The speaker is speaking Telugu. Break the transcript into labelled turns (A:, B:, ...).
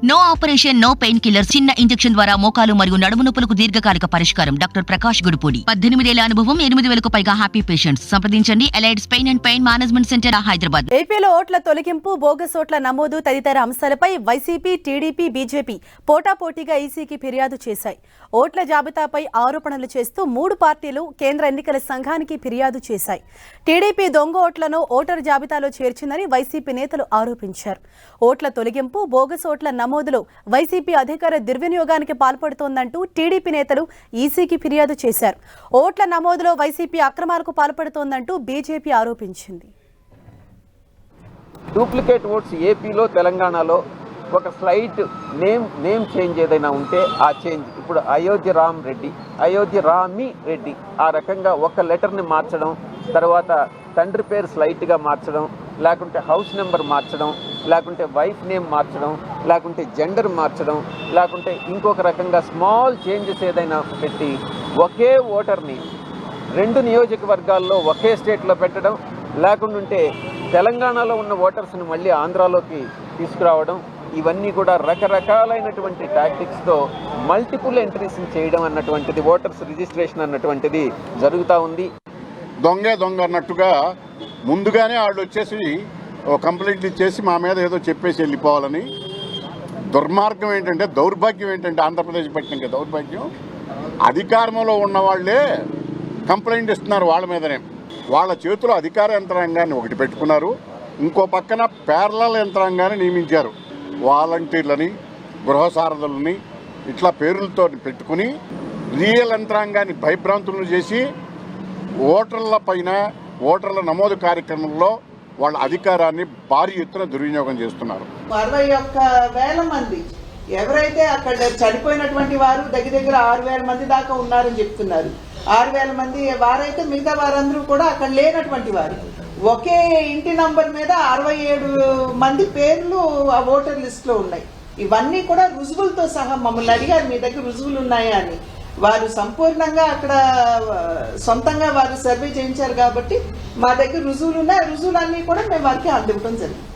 A: No operation no painkiller చిన్న ఇంజెక్షన్ ద్వారా మోకాలు మరియు నడుము నొప్పులకు దీర్ఘకాలిక పరిష్కారం. డాక్టర్ ప్రకాష్ గుడిపూడి 18 ఏళ్ల అనుభవం 8,000కు పైగా హ్యాపీ పేషెంట్స్. సంప్రదించండి Allied's pain and pain management centre Hyderabad.
B: ఏపీలో ఓట్ల తొలగింపు, బోగస్ ఓట్ల నమోదు తదితర అంశాలపై వైసీపీ, టీడీపీ, బీజేపీ పోటాపోటీగా ఈసీకి ఫిర్యాదు చేశాయి. ఓట్ల జాబితాపై ఆరోపణలు చేస్తూ 3 పార్టీలు కేంద్ర ఎన్నికల సంఘానికి ఫిర్యాదు చేశాయి. టీడీపీ దొంగ ఓట్లను ఓటర్ జాబితాలో చేర్చిందని వైసీపీ నేతలు ఆరోపించారు. ఓట్ల తొలగింపు, బోగస్ ఓట్ల నమోదులో వైసీపీ అధికార దుర్వినియోగానికి పాల్పడుతోందంటూ టీడీపీ నేతలు ఈసీకి ఫిర్యాదు చేశారు. ఓట్ల నమోదులో వైసీపీ అక్రమాలకు పాల్పడుతోందంటూ బీజేపీ ఆరోపించింది.
C: డూప్లికేట్ ఓట్స్ ఏపీలో, తెలంగాణలో ఒక స్లైట్ నేమ్ చేంజ్ ఏదైనా ఉంటే ఆ చేంజ్ ఇప్పుడు అయోధ్య రామ్ రెడ్డి, అయోధ్య రామి రెడ్డి, ఆ రకంగా ఒక లెటర్ని మార్చడం, తర్వాత తండ్రి పేరు స్లైట్గా మార్చడం, లేకుంటే హౌస్ నెంబర్ మార్చడం, లేకుంటే వైఫ్ నేమ్ మార్చడం, లేకుంటే జెండర్ మార్చడం, లేకుంటే ఇంకొక రకంగా స్మాల్ చేంజెస్ ఏదైనా పెట్టి ఒకే ఓటర్ని 2 నియోజకవర్గాల్లో ఒకే స్టేట్లో పెట్టడం, లేకుంటే తెలంగాణలో ఉన్న ఓటర్స్ని మళ్ళీ ఆంధ్రాలోకి తీసుకురావడం, ఇవన్నీ కూడా రకరకాలైనటువంటి టాక్టిక్స్తో మల్టిపుల్ ఎంట్రీస్ని చేయడం అన్నటువంటిది, ఓటర్స్ రిజిస్ట్రేషన్ అన్నటువంటిది జరుగుతూ ఉంది.
D: దొంగ అన్నట్టుగా ముందుగానే వాళ్ళు వచ్చేసి కంప్లైంట్ ఇచ్చేసి మా మీద ఏదో చెప్పేసి వెళ్ళిపోవాలని. దుర్మార్గం ఏంటంటే, దౌర్భాగ్యం ఏంటంటే, ఆంధ్రప్రదేశ్ పట్టిన దౌర్భాగ్యం, అధికారంలో ఉన్న వాళ్ళే కంప్లైంట్ ఇస్తున్నారు వాళ్ళ మీదనే. వాళ్ళ చేతిలో అధికార యంత్రాంగాన్ని ఒకటి పెట్టుకున్నారు, ఇంకో పక్కన ప్యారలల్ యంత్రాంగాన్ని నియమించారు. వాలంటీర్లని, గృహసారథులని ఇట్లా పేర్లతో పెట్టుకుని రియల్ యంత్రాంగాన్ని భయభ్రాంతులను చేసి ఓటర్ల పైన, ఓటర్ల నమోదు కార్యక్రమంలో వాళ్ళ అధికారాన్ని భారీ ఎత్తున దుర్వినియోగం చేస్తున్నారు.
E: 61,000 మంది ఎవరైతే అక్కడ చనిపోయినటువంటి వారు దగ్గర 6,000 మంది దాకా ఉన్నారని చెప్తున్నారు. 6,000 మంది వారైతే మిగతా వారందరూ కూడా అక్కడ లేనటువంటి వారు. ఒకే ఇంటి నంబర్ మీద 67 మంది పేర్లు ఆ ఓటర్ లిస్ట్ లో ఉన్నాయి. ఇవన్నీ కూడా రుజువులతో సహా మమ్మల్ని అడిగారు, మీ దగ్గర రుజువులు ఉన్నాయా అని. వారు సంపూర్ణంగా అక్కడ సొంతంగా వారు సర్వే చేయించారు కాబట్టి మా దగ్గర రుజువులు ఉన్నాయి. రుజువులన్నీ కూడా మేము వారికి అందివ్వడం జరిగింది.